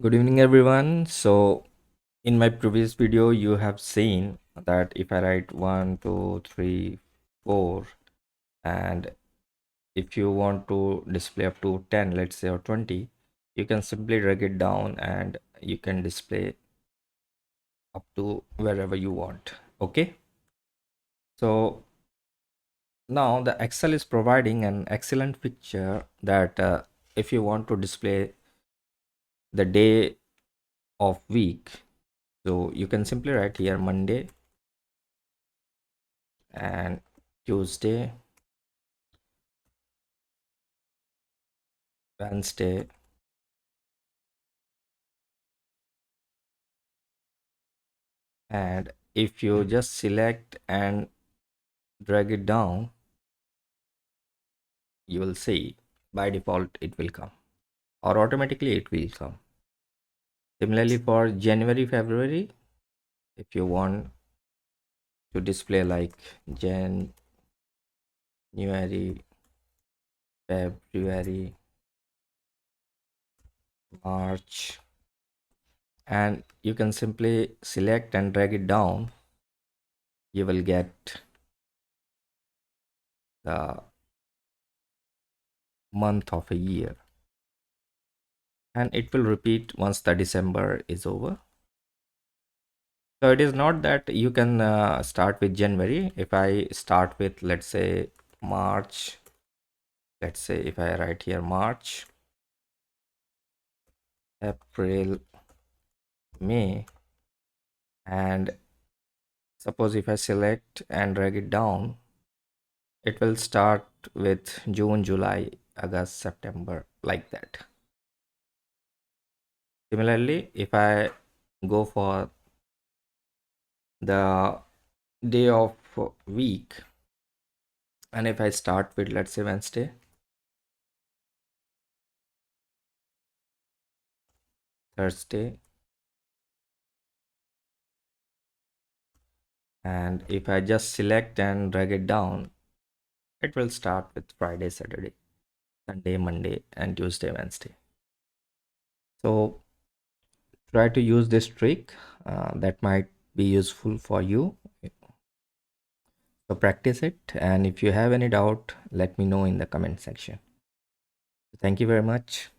Good evening, everyone. So, in my previous video, you have seen that if I write 1, 2, 3, 4, and if you want to display up to 10, let's say, or 20, you can simply drag it down and you can display up to wherever you want. Okay. So, now the Excel is providing an excellent feature that if you want to display the day of week, so you can simply write here Monday and Tuesday, Wednesday, and if you just select and drag it down, you will see by default it will come or automatically it will come. Similarly, for January, February, if you want to display like January, February, March, and you can simply select and drag it down, you will get the month of a year, and it will repeat once the December is over. So it is not that you can start with January. If I start with, let's say, March, let's say if I write here March, April, May, and suppose if I select and drag it down, it will start with June, July, August, September, like that. Similarly, if I go for the day of week, and if I start with, let's say, Wednesday, Thursday, and if I just select and drag it down, it will start with Friday, Saturday, Sunday, Monday, and Tuesday, Wednesday. So try to use this trick. That might be useful for you. So practice it. And if you have any doubt, let me know in the comment section. Thank you very much.